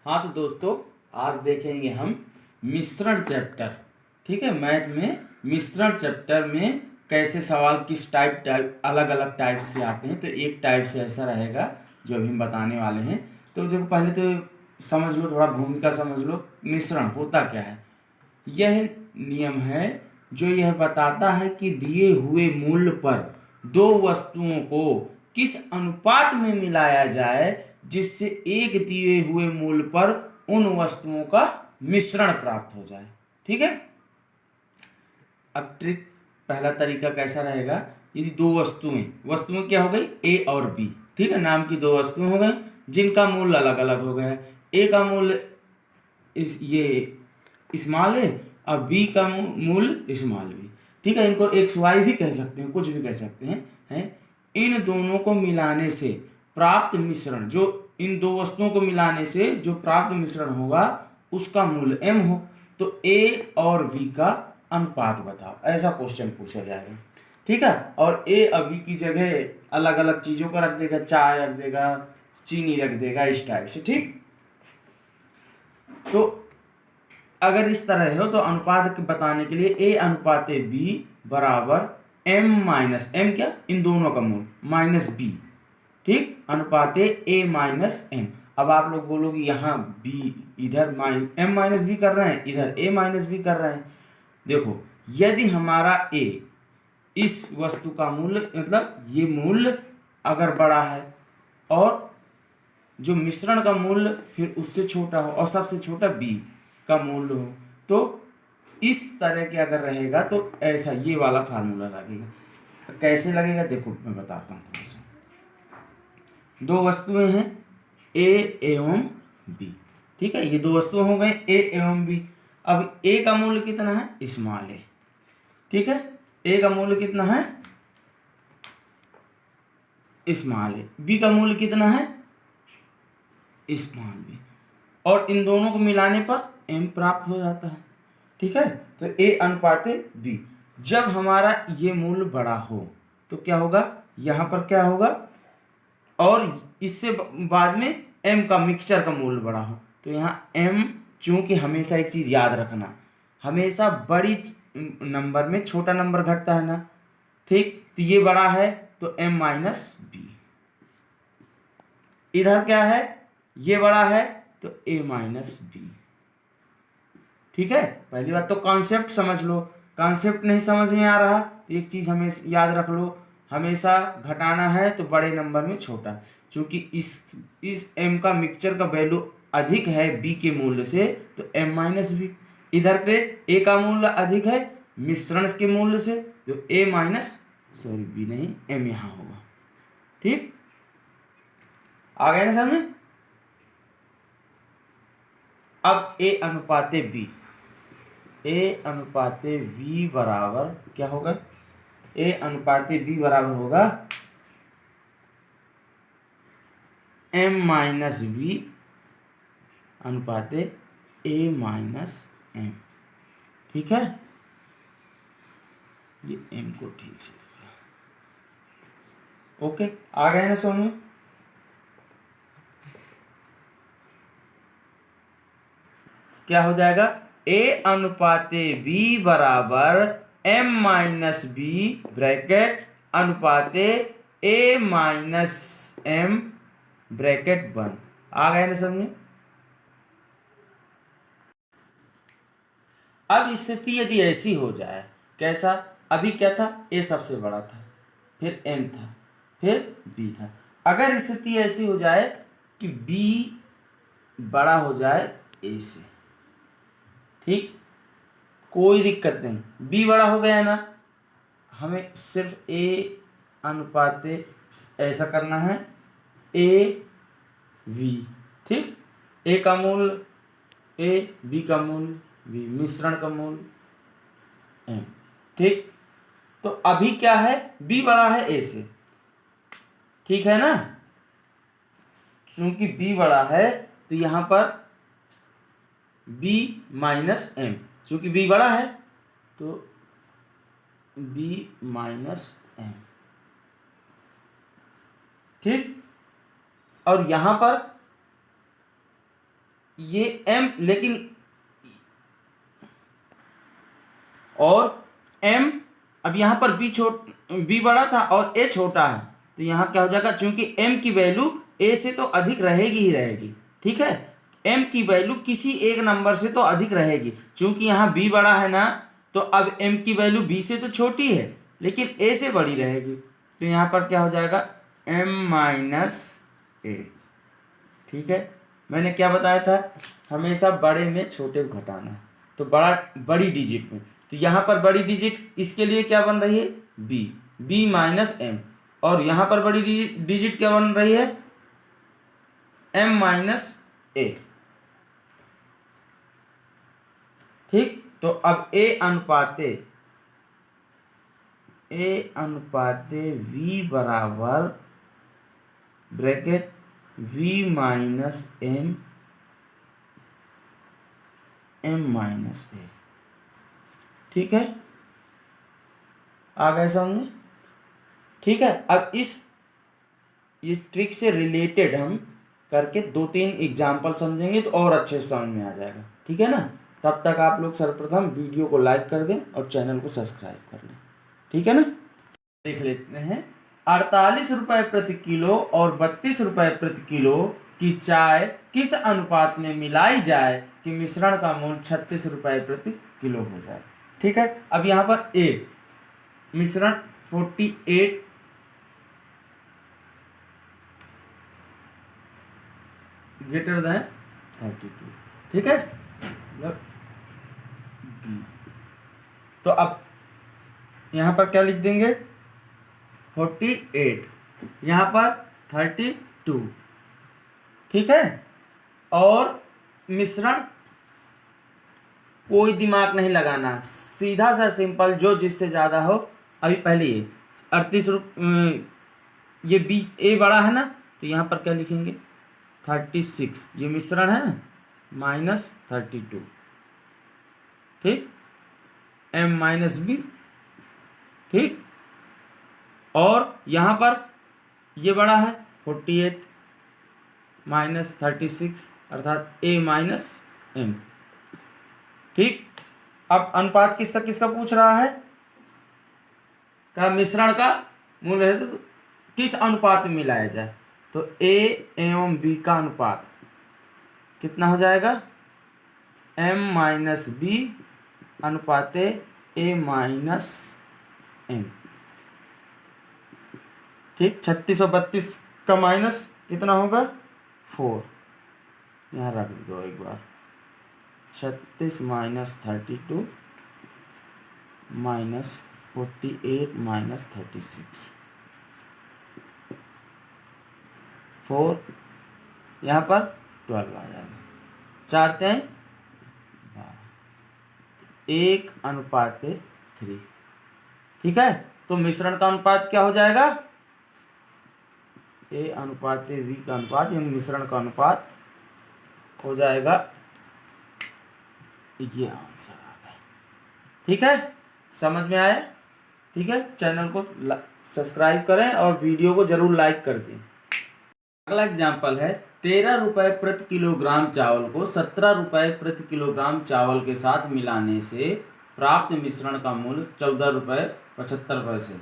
हाँ तो दोस्तों, आज देखेंगे हम मिश्रण चैप्टर। ठीक है, मैथ में मिश्रण चैप्टर में कैसे सवाल किस टाइप अलग अलग टाइप से आते हैं। तो एक टाइप से ऐसा रहेगा जो अभी हम बताने वाले हैं। तो देखो, पहले तो समझ लो, थोड़ा भूमिका समझ लो। मिश्रण होता क्या है? यह नियम है जो यह बताता है कि दिए हुए मूल्य पर दो वस्तुओं को किस अनुपात में मिलाया जाए जिससे एक दिए हुए मूल्य पर उन वस्तुओं का मिश्रण प्राप्त हो जाए। ठीक है, अब ट्रिक पहला तरीका कैसा रहेगा? यदि दो वस्तुएं क्या हो गई, ए और बी। ठीक है, नाम की दो वस्तुएं हो गई जिनका मूल्य अलग अलग हो गया है। ए का मूल्य ये स्मॉल है और बी का मूल्य स्मॉल बी। ठीक है, इनको एक्स वाई भी कह सकते हैं, कुछ भी कह सकते हैं। इन दोनों को मिलाने से प्राप्त मिश्रण, जो इन दो वस्तुओं को मिलाने से जो प्राप्त मिश्रण होगा उसका मूल्य m हो। तो a और b का अनुपात बताओ, ऐसा क्वेश्चन पूछा जाएगा। ठीक है, और a और b की जगह अलग अलग चीजों का रख देगा, चाय रख देगा, चीनी रख देगा, इस टाइप से। ठीक, तो अगर इस तरह हो तो अनुपात बताने के लिए a अनुपात b बराबर m माइनस m, क्या, इन दोनों का मूल माइनस b। ठीक, अनुपात a माइनस m। अब आप लोग बोलोगे यहाँ b इधर m माइनस b कर रहे हैं, इधर a माइनस b कर रहे हैं। देखो, यदि हमारा a इस वस्तु का मूल्य, मतलब ये मूल्य अगर बड़ा है और जो मिश्रण का मूल्य फिर उससे छोटा हो और सबसे छोटा b का मूल्य हो, तो इस तरह के अगर रहेगा तो ऐसा ये वाला फार्मूला लगेगा। तो कैसे लगेगा देखो, मैं बताता हूँ थोड़ा सा। दो वस्तुएं हैं a एवं b। ठीक है, ये दो वस्तुएं हो गए a एवं b। अब a का मूल्य कितना है, स्मॉल a। ठीक है, a का मूल्य कितना है, स्मॉल a। b का मूल्य कितना है, स्मॉल b। और इन दोनों को मिलाने पर m प्राप्त हो जाता है। ठीक है, तो a अनुपात b। जब हमारा ये मूल्य बड़ा हो तो क्या होगा, यहां पर क्या होगा, और इससे बाद में m का मिक्सचर का मूल्य बड़ा हो तो यहाँ m, चूंकि हमेशा एक चीज याद रखना, हमेशा बड़ी नंबर में छोटा नंबर घटता है ना। ठीक, तो ये बड़ा है तो m माइनस बी। इधर क्या है, ये बड़ा है तो a माइनस बी। ठीक है, पहली बात तो कॉन्सेप्ट समझ लो। कॉन्सेप्ट नहीं समझ में आ रहा तो एक चीज हमें याद रख लो, हमेशा घटाना है तो बड़े नंबर में छोटा। क्योंकि इस m का मिक्सचर का वैल्यू अधिक है b के मूल्य से तो m माइनस बी। इधर पे a का मूल्य अधिक है मिश्रण के मूल्य से तो a माइनस, सॉरी b नहीं, m यहाँ होगा। ठीक, आ गया ना समझ? अब a अनुपात b, a अनुपात v बराबर क्या होगा, a अनुपात b बराबर होगा m माइनस b अनुपात a माइनस m। ठीक है, ये m को ठीक से, ओके, आ गए ना समझ में? क्या हो जाएगा, a अनुपात b बराबर m माइनस b ब्रैकेट अनुपात a माइनस m ब्रैकेट बंद। आ गए ना समझ? अब स्थिति यदि ऐसी हो जाए, कैसा, अभी क्या था, a सबसे बड़ा था, फिर m था, फिर b था। अगर स्थिति ऐसी हो जाए कि b बड़ा हो जाए a से, ठीक, कोई दिक्कत नहीं, b बड़ा हो गया है ना, हमें सिर्फ a अनुपात ऐसा करना है a v। ठीक, a का मूल्य a, b का मूल्य v, मिश्रण का मूल्य m। ठीक, तो अभी क्या है, b बड़ा है a से, ठीक है ना। चूंकि b बड़ा है तो यहां पर b माइनस m, चूंकि b बड़ा है तो b माइनस m। ठीक, और यहां पर ये m, लेकिन और m, अब यहाँ पर b बड़ा था और a छोटा है, तो यहाँ क्या हो जाएगा, क्योंकि m की वैल्यू a से तो अधिक रहेगी ही रहेगी। ठीक है, m की वैल्यू किसी एक नंबर से तो अधिक रहेगी, क्योंकि यहाँ b बड़ा है ना, तो अब m की वैल्यू b से तो छोटी है लेकिन a से बड़ी रहेगी, तो यहाँ पर क्या हो जाएगा m माइनस a। ठीक है, मैंने क्या बताया था, हमेशा बड़े में छोटे को घटाना है, तो बड़ी डिजिट में, तो यहाँ पर बड़ी डिजिट इसके लिए क्या बन रही है, b माइनस m, और यहाँ पर बड़ी डिजिट क्या बन रही है, m माइनस a। ठीक, तो अब a अनुपाते v बराबर bracket v minus m minus a। ठीक है, आ गए समझ? ठीक है, अब ये ट्रिक से रिलेटेड हम करके 2-3 एग्जाम्पल समझेंगे तो और अच्छे से समझ में आ जाएगा। ठीक है ना, तब तक आप लोग सर्वप्रथम वीडियो को लाइक कर दें और चैनल को सब्सक्राइब कर लें। ठीक है ना, देख लेते हैं। 48 रुपए प्रति किलो और 32 रुपए प्रति किलो की चाय किस अनुपात में मिलाई जाए कि मिश्रण का मूल्य 36 रुपए प्रति किलो हो जाए। ठीक है, अब यहाँ पर ए मिश्रण 48 ग्रेटर देन 32। ठीक है, तो अब यहाँ पर क्या लिख देंगे, 48, यहाँ पर 32। ठीक है, और मिश्रण कोई दिमाग नहीं लगाना, सीधा सा सिंपल, जो जिससे ज़्यादा हो। अभी पहले ये 38 ये बी ए बड़ा है ना, तो यहाँ पर क्या लिखेंगे 36, ये मिश्रण है ना, माइनस 32। ठीक, m माइनस बी। ठीक, और यहाँ पर ये बड़ा है 48 माइनस 36 अर्थात a माइनस m। ठीक, अब अनुपात किसका किसका पूछ रहा है, का मिश्रण का मूल्य है तो किस अनुपात में मिलाया जाए, तो a एवं b का अनुपात कितना हो जाएगा, m माइनस बी अनुपाते a माइनस m। ठीक, 36 और 32 का माइनस कितना होगा 4, यहाँ रख दो एक बार, 36 माइनस 32 माइनस 48 माइनस 36, 4, यहाँ पर 12 आ जाएगा, 4 तें 1 अनुपाते 3। ठीक है, तो मिश्रण का अनुपात क्या हो जाएगा, ए अनुपाते वी का अनुपात, यानी मिश्रण का अनुपात हो जाएगा, ये आंसर आ गया। ठीक है, समझ में आया? ठीक है, चैनल को सब्सक्राइब करें और वीडियो को जरूर लाइक कर दें। अगला एग्जाम्पल है, 13 रुपए प्रति किलोग्राम चावल को 17 रुपए प्रति किलोग्राम चावल के साथ मिलाने से प्राप्त मिश्रण का मूल्य 14 रुपए 75 पैसे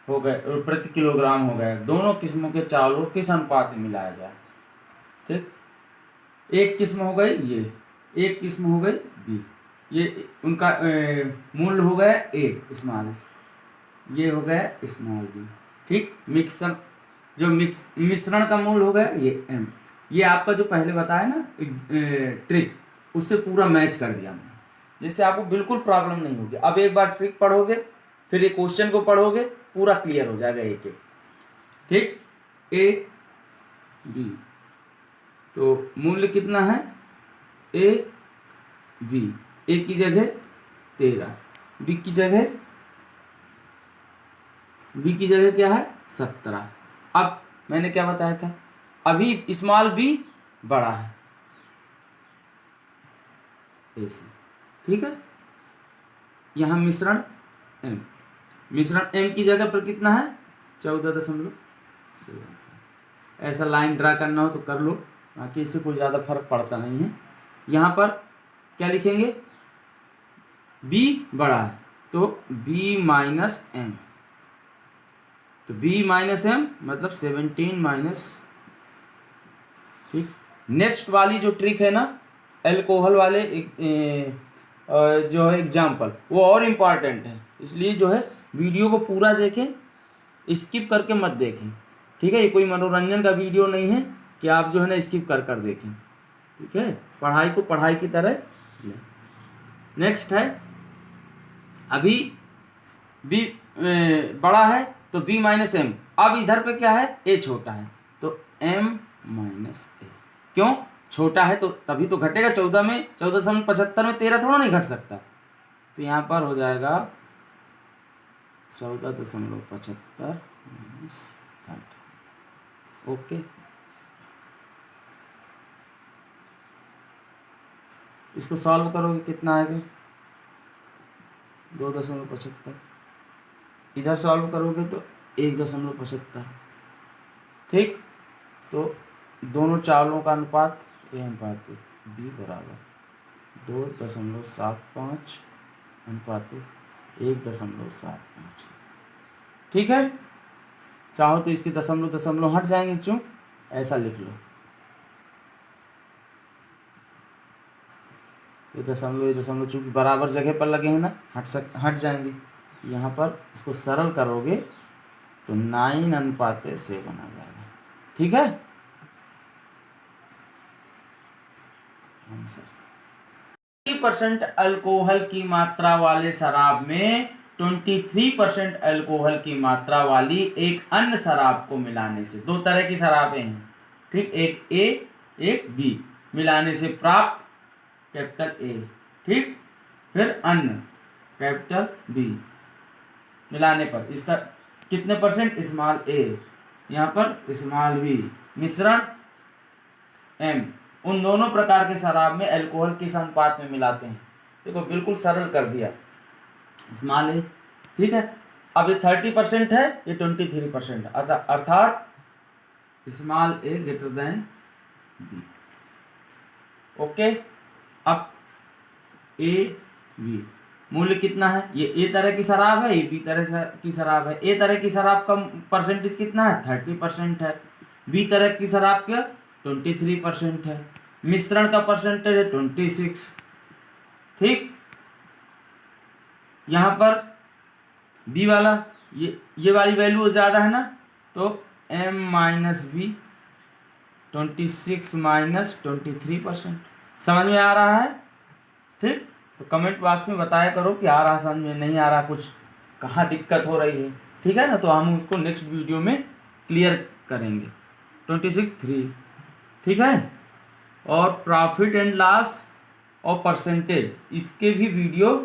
हो गए प्रति किलोग्राम हो गया। दोनों किस्मों के चावल को किस अनुपात में मिलाया जाए। ठीक, एक किस्म हो गई ये, एक किस्म हो गई बी, ये उनका मूल्य हो गया ए स्मॉल, ये हो गया स्मॉल बी। ठीक, मिश्रण का मूल्य हो गया ये m। ये आपका जो पहले बताया ना ट्रिक, उससे पूरा मैच कर दिया मैंने, जिससे आपको बिल्कुल प्रॉब्लम नहीं होगी। अब एक बार ट्रिक पढ़ोगे फिर ये क्वेश्चन को पढ़ोगे, पूरा क्लियर हो जाएगा एक एक। ठीक, ए बी, तो मूल्य कितना है ए बी, ए की जगह 13, बी की जगह क्या है 17। अब मैंने क्या बताया था, अभी स्मॉल बी बड़ा है ए से। ठीक है, यहाँ मिश्रण m, मिश्रण m की जगह पर कितना है 14.7। ऐसा लाइन ड्रा करना हो तो कर लो, बाकी इससे कोई ज़्यादा फर्क पड़ता नहीं है। यहाँ पर क्या लिखेंगे, b बड़ा है तो b माइनस एम, तो b माइनस एम मतलब 17 माइनस। ठीक, नेक्स्ट वाली जो ट्रिक है ना अल्कोहल वाले जो है एग्जाम्पल, वो और इम्पॉर्टेंट है, इसलिए जो है वीडियो को पूरा देखें, स्किप करके मत देखें। ठीक है, ये कोई मनोरंजन का वीडियो नहीं है कि आप जो है ना स्किप कर कर देखें। ठीक है, पढ़ाई को पढ़ाई की तरह लें। नेक्स्ट है, अभी b बड़ा है तो b माइनस एम, अब इधर पे क्या है, a छोटा है तो m माइनस ए। क्यों, छोटा है तो तभी तो घटेगा। 14 में 14.75 में 13 थोड़ा नहीं घट सकता, तो यहाँ पर हो जाएगा 14.75 माइनस 30। ओके, इसको सॉल्व करोगे कितना आएगा, 2.75। इधर सॉल्व करोगे तो 1.75। ठीक, तो दोनों चावलों का अनुपात ए अनुपात बी बराबर 2.75 अनुपात 1.75। ठीक है, चाहो तो इसके दशमलव हट जाएंगे, चूंक ऐसा लिख लो, ये दशमलव चूंकि बराबर जगह पर लगे हैं ना, हट जाएंगे। यहाँ पर इसको सरल करोगे तो 9:7 आ जाएगा। ठीक है, आंसर 20% अल्कोहल की मात्रा वाले शराब में 23% अल्कोहल की मात्रा वाली एक अन्य शराब को मिलाने से, दो तरह की शराबें हैं, ठीक, एक ए एक बी, मिलाने से प्राप्त कैपिटल ए, ठीक, फिर अन्य कैपिटल बी, मिलाने पर इसका कितने परसेंट, स्मॉल ए, यहाँ पर स्मॉल बी, मिश्रण एम, उन दोनों प्रकार के शराब में अल्कोहल किस अनुपात में मिलाते हैं। देखो बिल्कुल सरल कर दिया, स्मॉल ए। ठीक है, अब ये 30% है, ये 23% है, अर्थात स्मॉल ए ग्रेटर देन बी। ओके, अब ए बी मूल्य कितना है, ये ए तरह की शराब है, ये बी तरह की शराब है। ए तरह की शराब का परसेंटेज कितना है, 30% है। बी तरह की शराब का 23% है। मिश्रण का परसेंटेज है 26। ठीक, यहाँ पर बी वाला ये वाली वैल्यू ज़्यादा है ना, तो m माइनस बी 26 माइनस 23%। समझ में आ रहा है? ठीक, तो कमेंट बॉक्स में बताया करो कि आ रहा, समझ में नहीं आ रहा, कुछ कहाँ दिक्कत हो रही है। ठीक है ना, तो हम उसको नेक्स्ट वीडियो में क्लियर करेंगे। 26 ठीक है, और प्रॉफिट एंड लॉस और परसेंटेज, इसके भी वीडियो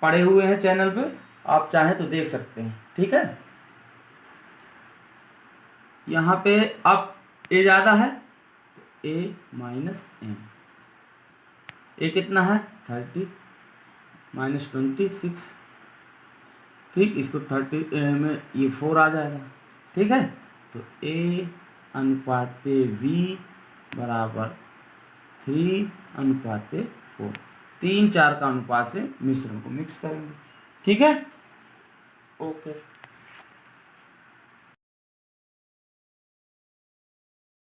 पड़े हुए हैं चैनल पे, आप चाहें तो देख सकते हैं। ठीक है, यहाँ पे अब ए ज़्यादा है तो ए माइनस एम, ए कितना है 30 माइनस 26। ठीक, इसको 30 में ये 4 आ जाएगा। ठीक है, तो ए अनुपात बी बराबर 3:4, 3-4 का अनुपात से मिश्रण को मिक्स करेंगे। ठीक है, ओके।